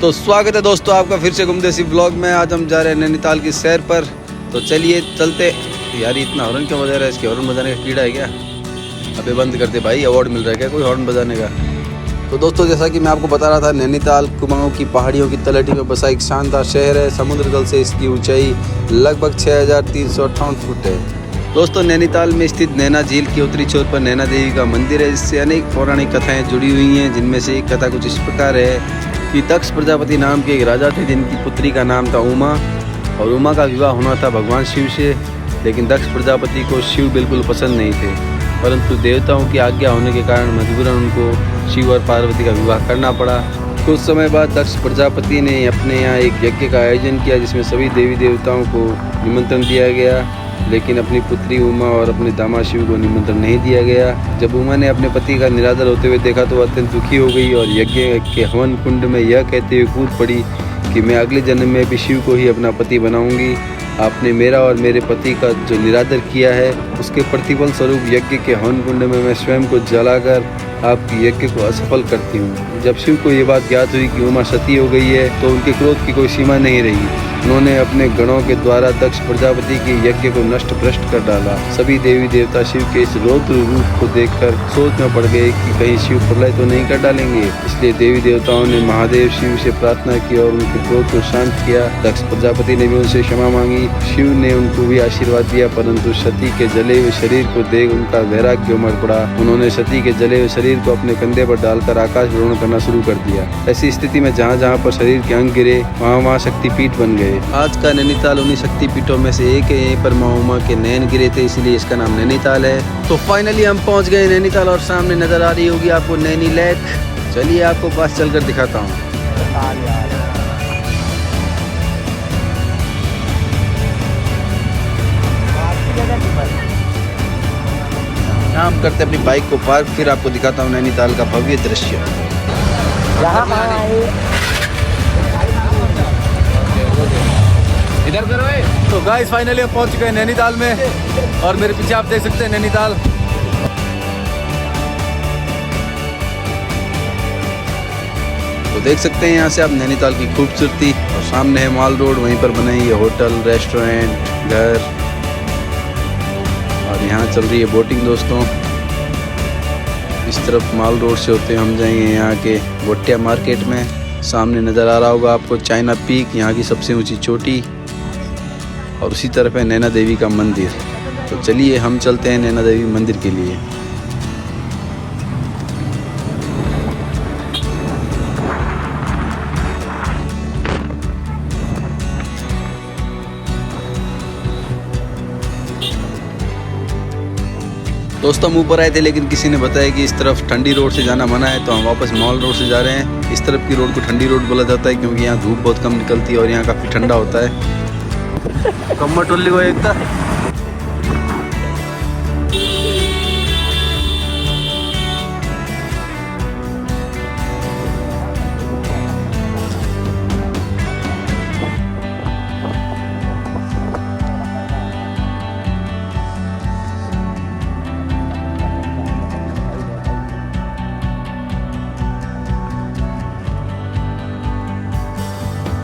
तो स्वागत है दोस्तों आपका फिर से गुमदेसी ब्लॉग में। आज हम जा रहे हैं नैनीताल की सैर पर। तो चलिए चलते। यार इतना हॉर्न क्यों बजा रहा है? इसके हॉर्न बजाने का कीड़ा है क्या? अबे बंद करते भाई, अवार्ड मिल रहा है क्या कोई हॉर्न बजाने का? तो दोस्तों जैसा कि मैं आपको बता रहा था, नैनीताल कुमाऊं की पहाड़ियों की तलहटी में बसा एक शानदार शहर है। समुद्र तल से इसकी ऊंचाई लगभग 6358 फुट है। दोस्तों नैनीताल में स्थित नैना झील की उत्तरी छोर पर नैना देवी का मंदिर है, जिससे अनेक पौराणिक कथाएं जुड़ी हुई हैं। जिनमें से एक कथा कुछ इस प्रकार है कि दक्ष प्रजापति नाम के एक राजा थे, जिनकी पुत्री का नाम था उमा, और उमा का विवाह होना था भगवान शिव से। लेकिन दक्ष प्रजापति को शिव बिल्कुल पसंद नहीं थे, परंतु देवताओं की आज्ञा होने के कारण मजबूरन उनको शिव और पार्वती का विवाह करना पड़ा। कुछ समय बाद दक्ष प्रजापति ने अपने यहाँ एक यज्ञ का आयोजन किया, जिसमें सभी देवी देवताओं को निमंत्रण दिया गया, लेकिन अपनी पुत्री उमा और अपने दामाद शिव को निमंत्रण नहीं दिया गया। जब उमा ने अपने पति का निरादर होते हुए देखा तो वह अत्यंत दुखी हो गई और यज्ञ के हवन कुंड में यह कहते हुए कूद पड़ी कि मैं अगले जन्म में भी शिव को ही अपना पति बनाऊंगी। आपने मेरा और मेरे पति का जो निरादर किया है, उसके प्रतिफल स्वरूप यज्ञ के हवन कुंड में मैं स्वयं को जलाकर आपकी यज्ञ को असफल करती हूँ। जब शिव को ये बात ज्ञात हुई कि उमा सती हो गई है, तो उनके क्रोध की कोई सीमा नहीं रही। उन्होंने अपने गणों के द्वारा दक्ष प्रजापति के यज्ञ को नष्ट भ्रष्ट कर डाला। सभी देवी देवता शिव के इस रौद्र रूप को देखकर सोच में पड़ गए कि कहीं शिव प्रलय तो नहीं कर डालेंगे। इसलिए देवी देवताओं ने महादेव शिव से प्रार्थना की और उनके क्रोध को शांत किया। दक्ष प्रजापति ने भी उनसे क्षमा मांगी। शिव ने उनको भी आशीर्वाद दिया, परंतु सती के जले हुए शरीर को देख उनका वैराग्य उमड़ पड़ा। उन्होंने सती के जले हुए शरीर को अपने कंधे पर डालकर आकाश भ्रमण करना शुरू कर दिया। ऐसी स्थिति में जहाँ जहाँ पर शरीर के अंग गिरे, वहाँ शक्तिपीठ बन गए। आज का नैनीताल उन्हीं शक्तिपीठों में से एक है। यहीं पर माँ उमा के नैन गिरे थे, इसलिए इसका नाम नैनीताल है। तो फाइनली हम पहुंच गए नैनीताल और सामने नजर आ रही होगी आपको नैनी लेक। चलिए आपको पास चलकर दिखाता हूँ। हम करते अपनी बाइक को पार्क, फिर आपको दिखाता हूँ नैनीताल का भव्य दृश्य। इधर करो। तो गाइस फाइनली हम पहुंच गए नैनीताल में, और मेरे पीछे आप देख सकते हैं नैनीताल। तो देख सकते हैं यहाँ से आप नैनीताल की खूबसूरती। और सामने है माल रोड, वहीं पर बने ये होटल, रेस्टोरेंट, घर, और यहाँ चल रही है बोटिंग दोस्तों। इस तरफ माल रोड से होते हम जाएंगे यहाँ के भोटिया मार्केट में। सामने नज़र आ रहा होगा आपको चाइना पीक, यहाँ की सबसे ऊंची चोटी, और उसी तरफ है नैना देवी का मंदिर। तो चलिए हम चलते हैं नैना देवी मंदिर के लिए। दोस्तों हम ऊपर आए थे, लेकिन किसी ने बताया कि इस तरफ ठंडी रोड से जाना मना है, तो हम वापस मॉल रोड से जा रहे हैं। इस तरफ की रोड को ठंडी रोड बोला जाता है, क्योंकि यहाँ धूप बहुत कम निकलती है और यहाँ काफ़ी ठंडा होता है। कम्मा टोली को एक था।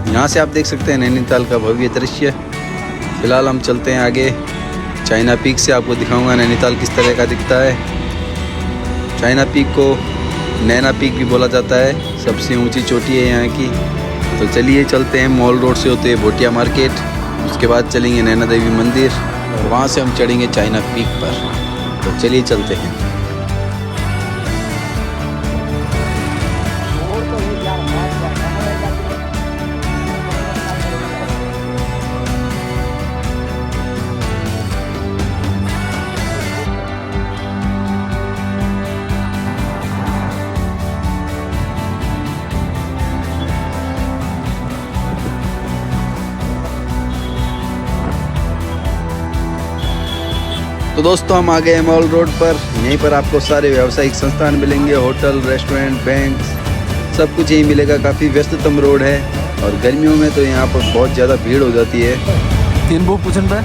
यहाँ से आप देख सकते हैं नैनीताल का भव्य दृश्य। फिलहाल हम चलते हैं आगे। चाइना पीक से आपको दिखाऊंगा नैनीताल किस तरह का दिखता है। चाइना पीक को नैना पीक भी बोला जाता है, सबसे ऊंची चोटी है यहाँ की। तो चलिए चलते हैं मॉल रोड से होते हुए भोटिया मार्केट, उसके बाद चलेंगे नैना देवी मंदिर, और वहाँ से हम चढ़ेंगे चाइना पीक पर। तो चलिए चलते हैं। तो दोस्तों हम आ गए मॉल रोड पर। यहीं पर आपको सारे व्यावसायिक संस्थान मिलेंगे, होटल, रेस्टोरेंट, बैंक, सब कुछ यहीं मिलेगा। काफ़ी व्यस्ततम रोड है, और गर्मियों में तो यहाँ पर बहुत ज़्यादा भीड़ हो जाती है। तीन बुक पूछन पे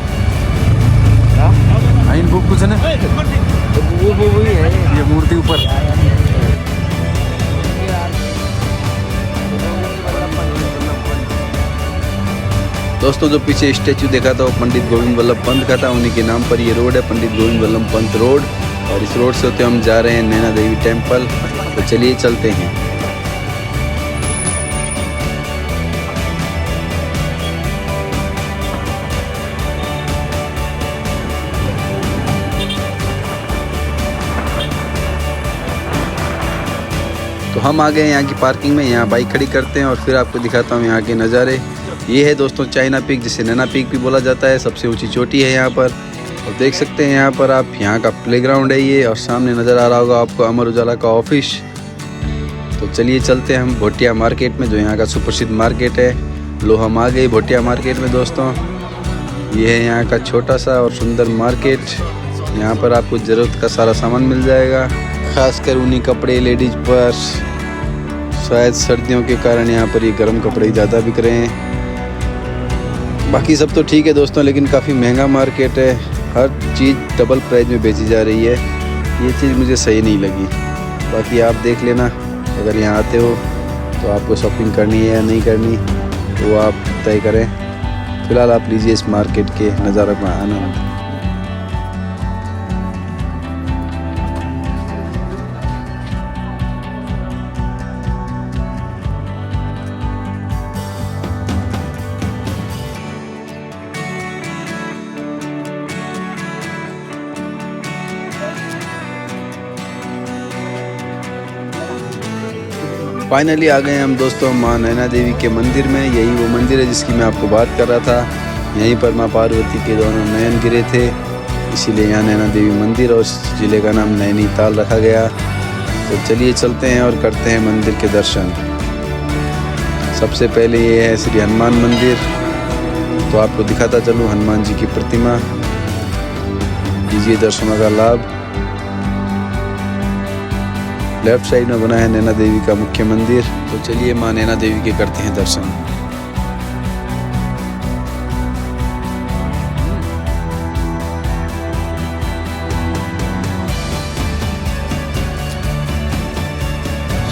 इन बुक पूछन है, वो है ये मूर्ति ऊपर। दोस्तों जो पीछे स्टैचू देखा था वो पंडित गोविंद वल्लभ पंत का था, उन्हीं के नाम पर ये रोड है, पंडित गोविंद वल्लभ पंत रोड। और इस रोड से होते हम जा रहे हैं नैना देवी टेम्पल। तो चलिए चलते हैं। तो हम आ गए यहाँ की पार्किंग में, यहाँ बाइक खड़ी करते हैं और फिर आपको दिखाता हूँ यहाँ के नज़ारे। ये है दोस्तों चाइना पीक, जिसे नैना पीक भी बोला जाता है, सबसे ऊंची चोटी है यहाँ पर। और देख सकते हैं यहाँ पर आप, यहाँ का प्लेग्राउंड है ये, और सामने नज़र आ रहा होगा आपको अमर उजाला का ऑफिस। तो चलिए चलते हैं हम भोटिया मार्केट में, जो यहाँ का सुप्रसिद्ध मार्केट है। लो हम आ गए भोटिया मार्केट में दोस्तों। ये है यहाँ का छोटा सा और सुंदर मार्केट। यहाँ पर आपको ज़रूरत का सारा सामान मिल जाएगा, खासकर ऊनी कपड़े, लेडीज पर्स। शायद सर्दियों के कारण यहाँ पर ये गर्म कपड़े ज़्यादा बिक रहे हैं। बाकी सब तो ठीक है दोस्तों, लेकिन काफ़ी महंगा मार्केट है। हर चीज़ डबल प्राइस में बेची जा रही है, ये चीज़ मुझे सही नहीं लगी। बाकी आप देख लेना, अगर यहाँ आते हो तो आपको शॉपिंग करनी है या नहीं करनी तो आप तय करें। फ़िलहाल आप लीजिए इस मार्केट के नज़ारों का आनंद। फाइनली आ गए हम दोस्तों माँ नैना देवी के मंदिर में। यही वो मंदिर है जिसकी मैं आपको बात कर रहा था। यहीं पर माँ पार्वती के दोनों नयन गिरे थे, इसीलिए यहाँ नैना देवी मंदिर और इस जिले का नाम नैनीताल रखा गया। तो चलिए चलते हैं और करते हैं मंदिर के दर्शन। सबसे पहले ये है श्री हनुमान मंदिर, तो आपको दिखाता चलूँ हनुमान जी की प्रतिमा। लीजिए दर्शनों का लाभ। लेफ्ट साइड में बना है नैना देवी का मुख्य मंदिर। तो चलिए माँ नैना देवी के करते हैं दर्शन।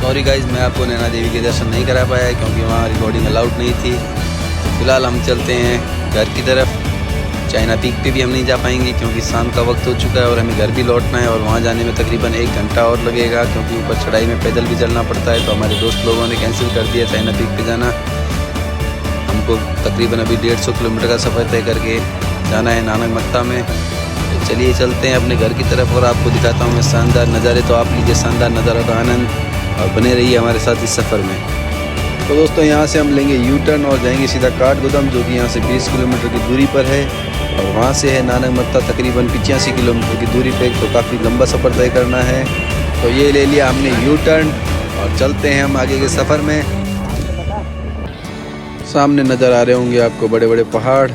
सॉरी गाइज, मैं आपको नैना देवी के दर्शन नहीं करा पाया क्योंकि वहाँ रिकॉर्डिंग अलाउड नहीं थी। तो फिलहाल हम चलते हैं घर की तरफ। चाइना पीक पे भी हम नहीं जा पाएंगे क्योंकि शाम का वक्त हो चुका है और हमें घर भी लौटना है, और वहाँ जाने में तकरीबन 1 घंटा और लगेगा क्योंकि ऊपर चढ़ाई में पैदल भी चलना पड़ता है। तो हमारे दोस्त लोगों ने कैंसिल कर दिया चाइना पीक पे जाना। हमको तकरीबन अभी 150 किलोमीटर का सफ़र तय करके जाना है नानक मत्ता में। तो चलिए चलते हैं अपने घर की तरफ और आपको दिखाता हूँ मैं शानदार नज़ारे। तो आप लीजिए शानदार नज़ारों का आनंद और बने रहिए हमारे साथ इस सफ़र में। तो दोस्तों यहाँ से हम लेंगे यू टर्न और जाएंगे सीधा काठगोदाम, जो कि यहाँ से 20 किलोमीटर की दूरी पर है। और वहाँ से है नानक मत्ता तकरीबन 85 किलोमीटर की दूरी पे। तो काफ़ी लंबा सफ़र तय करना है। तो ये ले लिया हमने यू टर्न और चलते हैं हम आगे के सफ़र में। सामने नज़र आ रहे होंगे आपको बड़े बड़े पहाड़।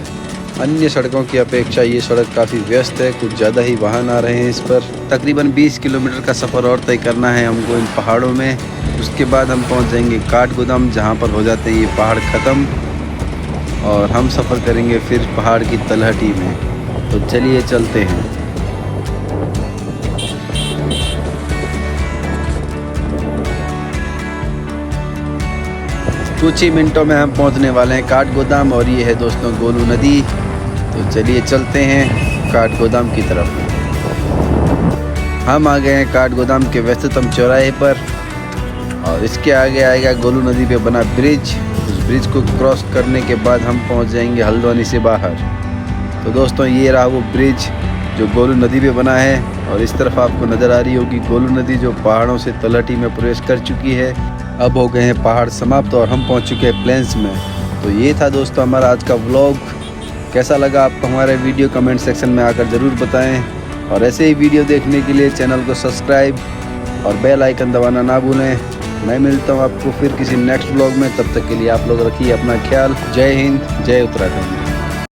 अन्य सड़कों की अपेक्षा ये सड़क काफ़ी व्यस्त है, कुछ ज़्यादा ही वाहन आ रहे हैं इस पर। तकरीबन 20 किलोमीटर का सफ़र और तय करना है हमको इन पहाड़ों में। उसके बाद हम पहुँच जाएंगे काठगोदाम, जहाँ पर हो जाते हैं ये पहाड़ ख़त्म और हम सफ़र करेंगे फिर पहाड़ की तलहटी में। तो चलिए चलते हैं। कुछ ही मिनटों में हम पहुंचने वाले हैं काठगोदाम, और ये है दोस्तों गोलू नदी। तो चलिए चलते हैं काठगोदाम की तरफ। हम आ गए हैं काठगोदाम के व्यस्ततम चौराहे पर, और इसके आगे आएगा गोलू नदी पे बना ब्रिज। उस ब्रिज को क्रॉस करने के बाद हम पहुंच जाएंगे हल्द्वानी से बाहर। तो दोस्तों ये रहा वो ब्रिज जो गोलू नदी पे बना है, और इस तरफ आपको नज़र आ रही होगी गोलू नदी जो पहाड़ों से तलहटी में प्रवेश कर चुकी है। अब हो गए हैं पहाड़ समाप्त और हम पहुंच चुके हैं प्लेन्स में। तो ये था दोस्तों हमारा आज का व्लॉग। कैसा लगा आपको हमारा वीडियो कमेंट सेक्शन में आकर ज़रूर बताएं, और ऐसे ही वीडियो देखने के लिए चैनल को सब्सक्राइब और बेल आइकन दबाना ना भूलें। मैं मिलता हूँ आपको फिर किसी नेक्स्ट व्लॉग में, तब तक के लिए आप लोग रखिए अपना ख्याल। जय हिंद, जय उत्तराखंड।